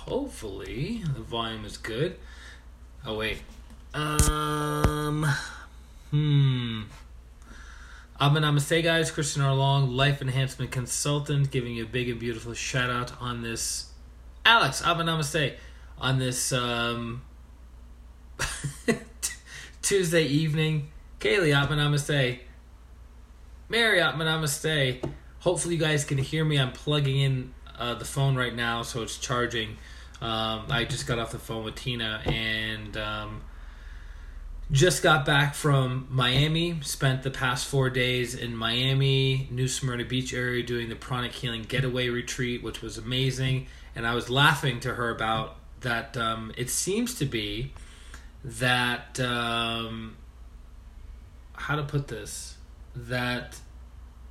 Hopefully the volume is good. Oh wait. Namaste guys, ChristianRLong, life enhancement consultant, giving you a big and beautiful shout out on this. Alex, Namaste, on this Tuesday evening. Kaylee, Namaste. Mary, Namaste. Hopefully you guys can hear me. I'm plugging in the phone right now, so it's charging. I just got off the phone with Tina and just got back from Miami. Spent the past 4 days in Miami, New Smyrna Beach area, doing the Pranic Healing Getaway Retreat, which was amazing. And I was laughing to her about that. It seems to be that, how to put this, that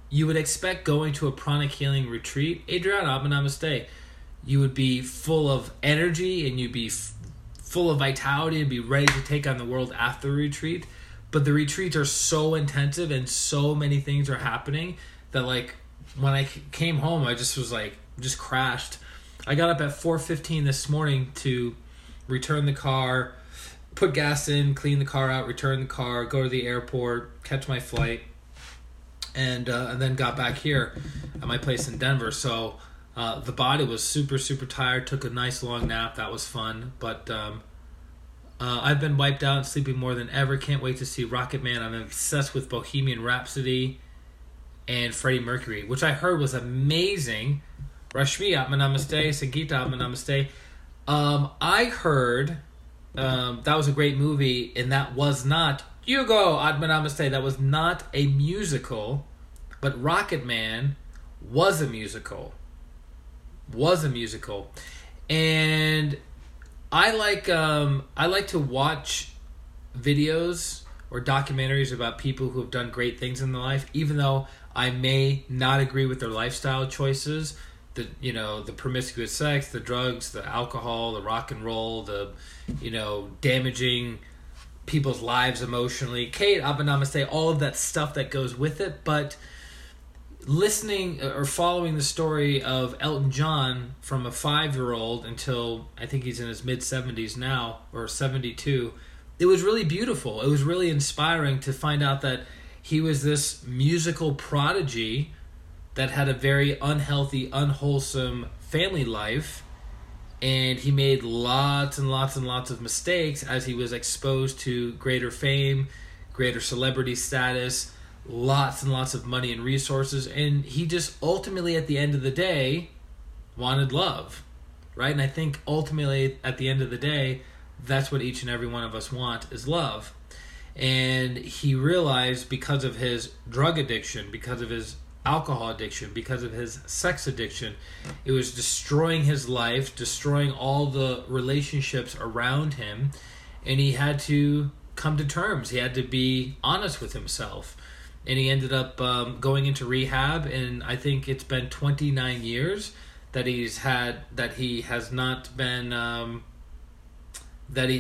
you would expect going to a Pranic Healing Retreat, Adriana, Namaste, you would be full of energy and you'd be full of vitality and be ready to take on the world after the retreat. But the retreats are so intensive and so many things are happening that, like, when I came home, I just was like, just crashed. I got up at 4:15 this morning to return the car, put gas in, clean the car out, return the car, go to the airport, catch my flight, and then got back here at my place in Denver. So the body was super, super tired. Took a nice long nap. That was fun. But I've been wiped out and sleeping more than ever. Can't wait to see Rocketman. I'm obsessed with Bohemian Rhapsody and Freddie Mercury, which I heard was amazing. Rashmi, Namaste. Sangeeta, Namaste. I heard that was a great movie, and that was not... Hugo, Namaste. That was not a musical, but Rocketman was a musical. And I like to watch videos or documentaries about people who have done great things in their life, even though I may not agree with their lifestyle choices, the promiscuous sex, the drugs, the alcohol, the rock and roll, the damaging people's lives emotionally. Kate, Namaste, all of that stuff that goes with it. But listening or following the story of Elton John from a 5-year-old until I think he's in his mid-70s now, or 72, it was really beautiful. It was really inspiring to find out that he was this musical prodigy that had a very unhealthy, unwholesome family life, and he made lots and lots and lots of mistakes as he was exposed to greater fame, greater celebrity status, lots and lots of money and resources, and he just ultimately at the end of the day wanted love, right? And I think ultimately at the end of the day, that's what each and every one of us want, is love. And he realized because of his drug addiction, because of his alcohol addiction, because of his sex addiction, it was destroying his life, destroying all the relationships around him, and he had to come to terms. He had to be honest with himself. And he ended up going into rehab, and I think it's been 29 years that he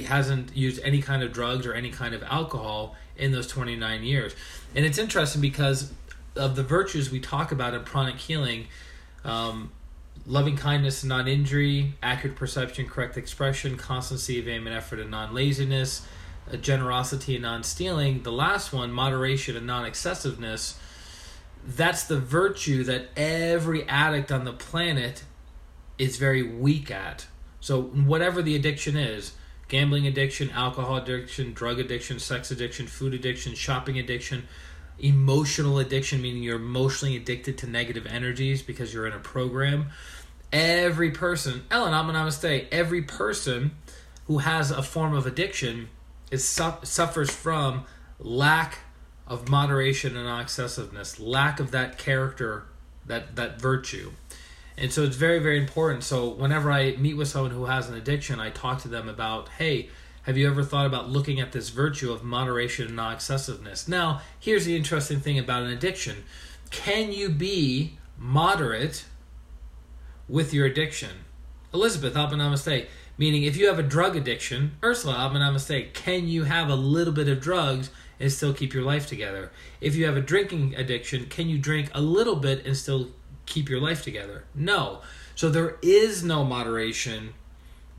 hasn't used any kind of drugs or any kind of alcohol in those 29 years. And it's interesting because of the virtues we talk about in pranic healing, loving kindness and non-injury, accurate perception, correct expression, constancy of aim and effort and non-laziness, generosity and non-stealing. The last one, moderation and non-excessiveness, that's the virtue that every addict on the planet is very weak at. So whatever the addiction is, gambling addiction, alcohol addiction, drug addiction, sex addiction, food addiction, shopping addiction, emotional addiction, meaning you're emotionally addicted to negative energies because you're in a program. Every person, Ellen, Namaste, every person who has a form of addiction suffers from lack of moderation and non-excessiveness, lack of that character, that virtue. And so it's very, very important. So whenever I meet with someone who has an addiction, I talk to them about, hey, have you ever thought about looking at this virtue of moderation and non-excessiveness? Now, here's the interesting thing about an addiction. Can you be moderate with your addiction? Elizabeth, Namaste. Meaning, if you have a drug addiction, Ursula, Namaste, can you have a little bit of drugs and still keep your life together? If you have a drinking addiction, can you drink a little bit and still keep your life together? No. So there is no moderation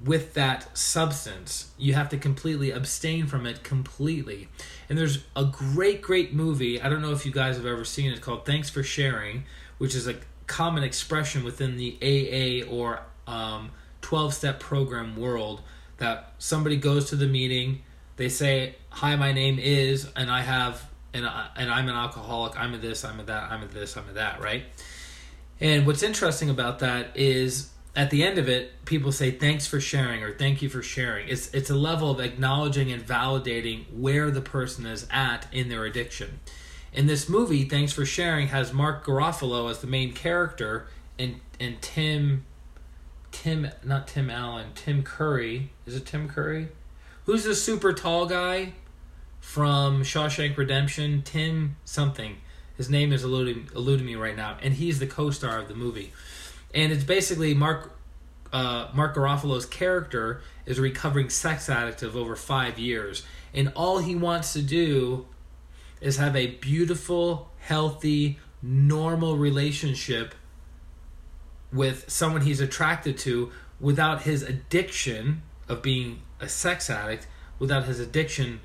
with that substance. You have to completely abstain from it completely. And there's a great movie, I don't know if you guys have ever seen it, called Thanks for Sharing, which is a common expression within the AA or 12-step program world, that somebody goes to the meeting, they say, "Hi, my name is, and I'm an alcoholic, I'm a this, I'm a that, I'm a this, I'm a that," right? And what's interesting about that is at the end of it, people say, "Thanks for sharing," or "Thank you for sharing." It's a level of acknowledging and validating where the person is at in their addiction. In this movie, Thanks for Sharing has Mark Garofalo as the main character, and Tim Curry. Is it Tim Curry? Who's the super tall guy from Shawshank Redemption? Tim something. His name is eluding me right now, and he's the co-star of the movie. And it's basically Mark Garofalo's character is a recovering sex addict of over 5 years, and all he wants to do is have a beautiful, healthy, normal relationship with someone he's attracted to without his addiction of being a sex addict, without his addiction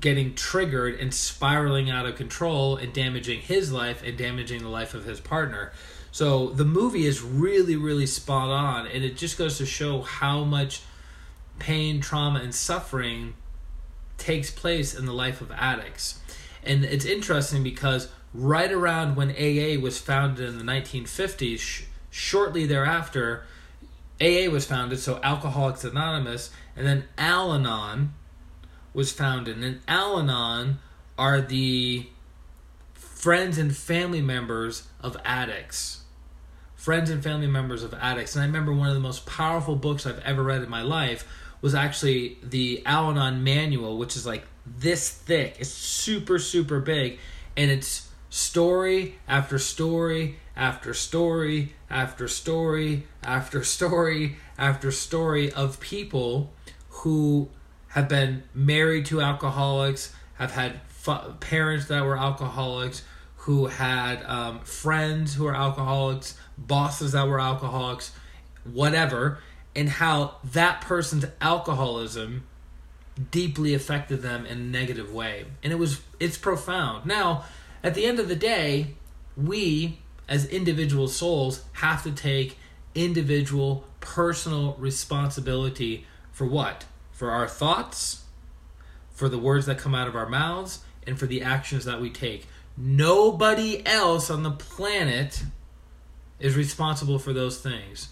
getting triggered and spiraling out of control and damaging his life and damaging the life of his partner. So the movie is really, really spot on, and it just goes to show how much pain, trauma, and suffering takes place in the life of addicts. And it's interesting because right around when AA was founded in the 1950s, shortly thereafter, AA was founded, so Alcoholics Anonymous, and then Al-Anon was founded. And Al-Anon are the friends and family members of addicts. Friends and family members of addicts. And I remember one of the most powerful books I've ever read in my life was actually the Al-Anon manual, which is like this thick. It's super, super big. And it's story after story after story after story after story after story of people who have been married to alcoholics, have had parents that were alcoholics, who had friends who were alcoholics, bosses that were alcoholics, whatever, and how that person's alcoholism deeply affected them in a negative way. And it's profound. Now, at the end of the day, we as individual souls have to take individual personal responsibility for what? For our thoughts, for the words that come out of our mouths, and for the actions that we take. Nobody else on the planet is responsible for those things,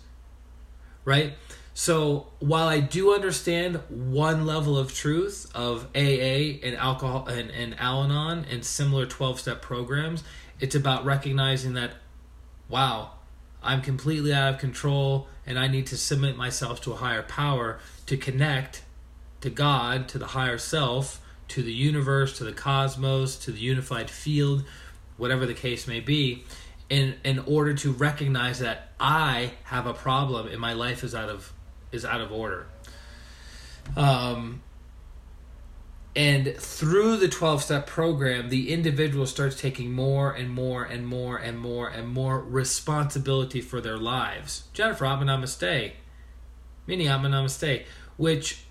right? So while I do understand one level of truth of AA and alcohol and Al-Anon and similar 12-step programs, it's about recognizing that, wow, I'm completely out of control and I need to submit myself to a higher power to connect to God, to the higher self, to the universe, to the cosmos, to the unified field, whatever the case may be, in order to recognize that I have a problem and my life is out of order. And through the 12-step program, the individual starts taking more and more and more and more and more responsibility for their lives. Jennifer, I'm namaste. Mini, I'm namaste. Which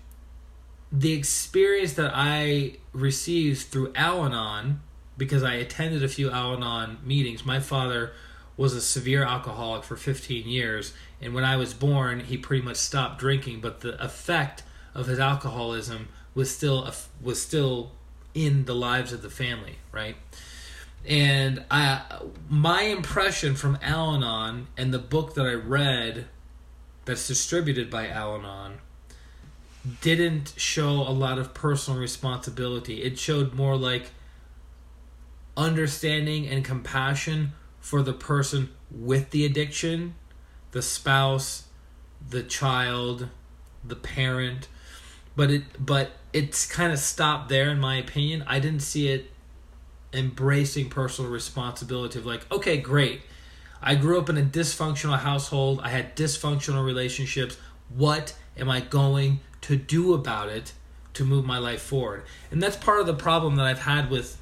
the experience that I received through Al-Anon, because I attended a few Al-Anon meetings. My father was a severe alcoholic for 15 years, and when I was born, he pretty much stopped drinking, but the effect of his alcoholism was still in the lives of the family, right? And my impression from Al-Anon and the book that I read that's distributed by Al-Anon didn't show a lot of personal responsibility. It showed more like understanding and compassion for the person with the addiction, the spouse, the child, the parent. But it's kind of stopped there, in my opinion. I didn't see it embracing personal responsibility of like, okay, great. I grew up in a dysfunctional household. I had dysfunctional relationships. What am I going to do about it to move my life forward? And that's part of the problem that I've had with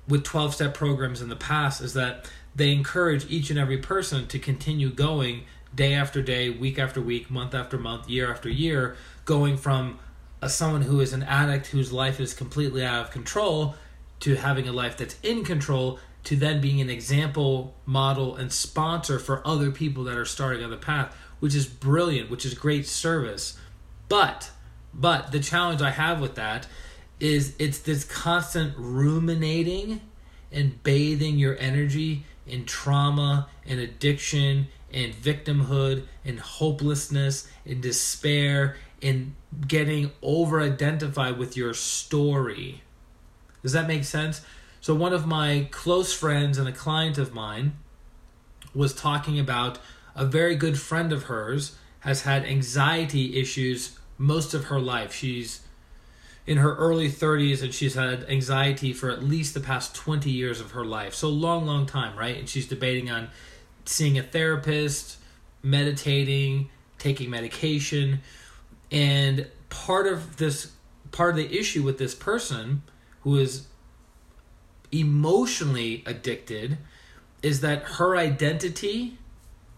12-step programs in the past, is that they encourage each and every person to continue going day after day, week after week, month after month, year after year, going from someone who is an addict whose life is completely out of control to having a life that's in control, to then being an example, model, and sponsor for other people that are starting on the path, which is brilliant, which is great service. But the challenge I have with that is it's this constant ruminating and bathing your energy in trauma and addiction and victimhood and hopelessness and despair and getting over-identified with your story. Does that make sense? So one of my close friends and a client of mine was talking about a very good friend of hers has had anxiety issues most of her life. She's in her early 30s and she's had anxiety for at least the past 20 years of her life. So long time, right? And she's debating on seeing a therapist, meditating, taking medication. And part of the issue with this person who is emotionally addicted is that her identity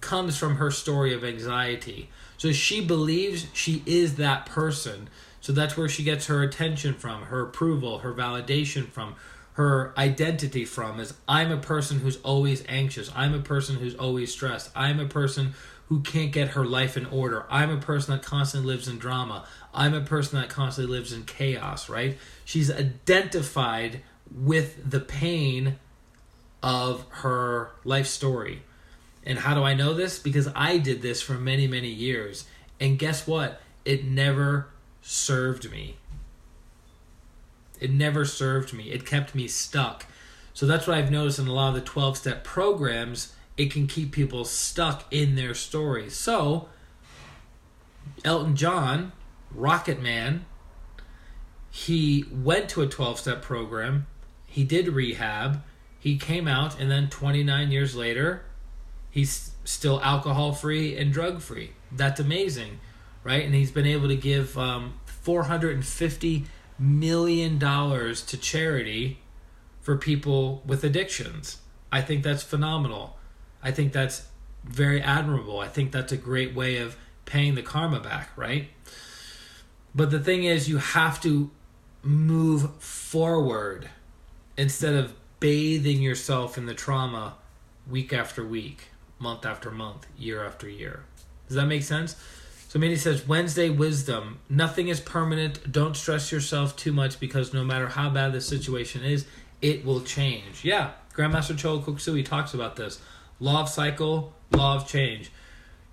comes from her story of anxiety. So she believes she is that person. So that's where she gets her attention from, her approval, her validation from, her identity from, is I'm a person who's always anxious. I'm a person who's always stressed. I'm a person who can't get her life in order. I'm a person that constantly lives in drama. I'm a person that constantly lives in chaos, right? She's identified with the pain of her life story. And how do I know this? Because I did this for many, many years. And guess what? It never served me. It never served me. It kept me stuck. So that's what I've noticed in a lot of the 12-step programs. It can keep people stuck in their story. So, Elton John, Rocketman, he went to a 12-step program. He did rehab. He came out, and then 29 years later, he's still alcohol-free and drug-free. That's amazing, right? And he's been able to give $450 million to charity for people with addictions. I think that's phenomenal. I think that's very admirable. I think that's a great way of paying the karma back, right? But the thing is, you have to move forward instead of bathing yourself in the trauma week after week, month after month, year after year. Does that make sense? So Minnie says, Wednesday wisdom. Nothing is permanent. Don't stress yourself too much because no matter how bad the situation is, it will change. Yeah, Grandmaster Chola Koksui talks about this. Law of cycle, law of change.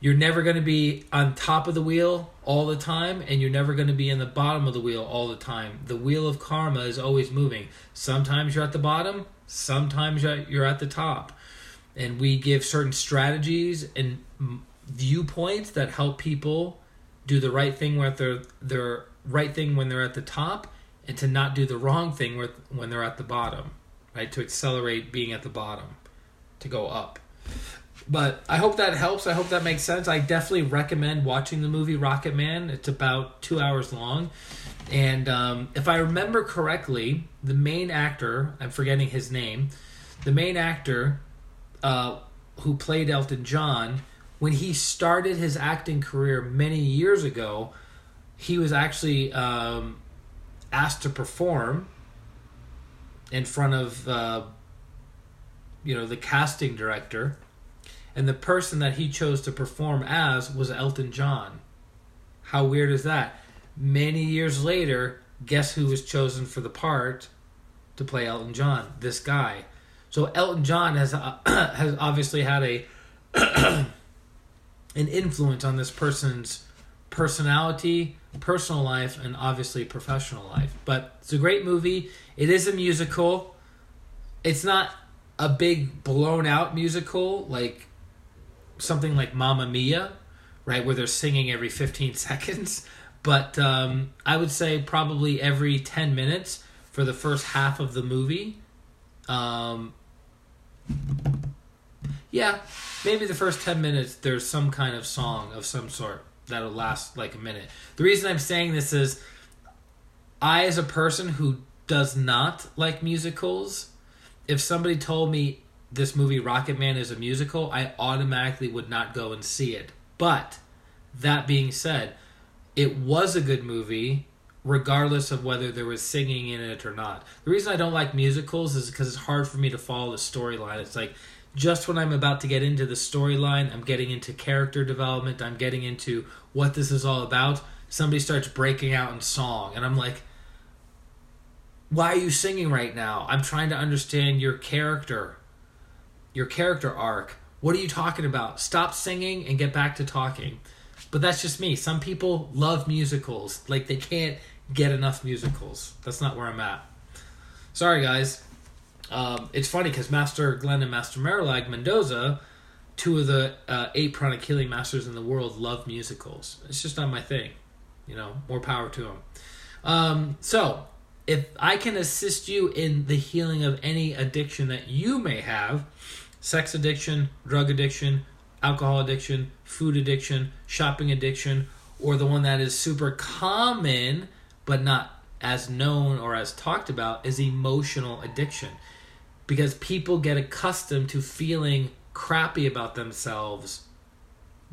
You're never going to be on top of the wheel all the time, and you're never going to be in the bottom of the wheel all the time. The wheel of karma is always moving. Sometimes you're at the bottom, sometimes you're at the top. And we give certain strategies and viewpoints that help people do the right thing when they're right thing when they're at the top, and to not do the wrong thing when they're at the bottom, right? To accelerate being at the bottom, to go up. But I hope that helps. I hope that makes sense. I definitely recommend watching the movie Rocketman. It's about 2 hours long. And if I remember correctly, the main actor, I'm forgetting his name, the main actor who played Elton John, when he started his acting career many years ago, he was actually asked to perform in front of the casting director. And the person that he chose to perform as was Elton John. How weird is that? Many years later, guess who was chosen for the part to play Elton John? This guy. So Elton John has obviously had an influence on this person's personality, personal life, and obviously professional life. But it's a great movie. It is a musical. It's not a big blown out musical like something like Mamma Mia, right, where they're singing every 15 seconds. But I would say probably every 10 minutes for the first half of the movie. Yeah, maybe the first 10 minutes there's some kind of song of some sort that'll last like a minute. The reason I'm saying this is I, as a person who does not like musicals, if somebody told me this movie Rocketman is a musical, I automatically would not go and see it. But that being said, it was a good movie regardless of whether there was singing in it or not. The reason I don't like musicals is because it's hard for me to follow the storyline. It's like just when I'm about to get into the storyline, I'm getting into character development, I'm getting into what this is all about, somebody starts breaking out in song, and I'm like, why are you singing right now? I'm trying to understand your character arc. What are you talking about? Stop singing and get back to talking. But that's just me. Some people love musicals. Like, they can't get enough musicals. That's not where I'm at. Sorry, guys. It's funny because Master Glenn and Master Marilag Mendoza, two of the 8 pranic healing masters in the world, love musicals. It's just not my thing. You know, more power to them. So, if I can assist you in the healing of any addiction that you may have, sex addiction, drug addiction, alcohol addiction, food addiction, shopping addiction, or the one that is super common but not as known or as talked about, is emotional addiction. Because people get accustomed to feeling crappy about themselves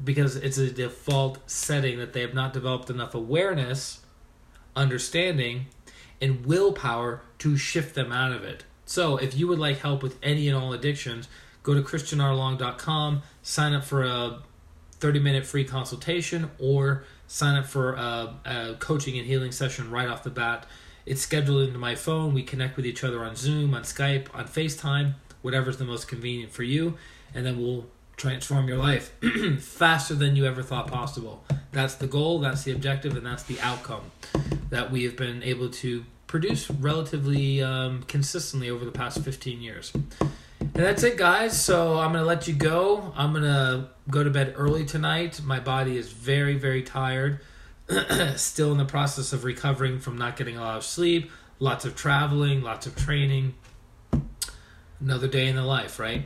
because it's a default setting that they have not developed enough awareness, understanding, and willpower to shift them out of it. So if you would like help with any and all addictions, go to ChristianRLong.com, sign up for a 30-minute free consultation, or sign up for a coaching and healing session right off the bat. It's scheduled into my phone. We connect with each other on Zoom, on Skype, on FaceTime, whatever's the most convenient for you, and then we'll transform your life faster than you ever thought possible. That's the goal, that's the objective, and that's the outcome that we have been able to produce relatively consistently over the past 15 years. And that's it, guys. So I'm going to let you go. I'm going to go to bed early tonight. My body is very, very tired. Still in the process of recovering from not getting a lot of sleep, lots of traveling, lots of training. Another day in the life, right?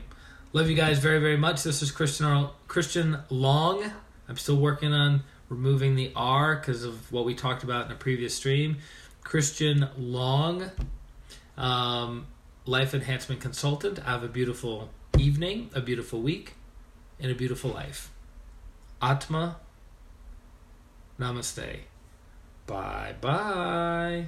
Love you guys very, very much. This is Christian Long. I'm still working on removing the R because of what we talked about in a previous stream. Christian Long, life enhancement consultant. Have a beautiful evening, a beautiful week, and a beautiful life. Atma, namaste. Bye-bye.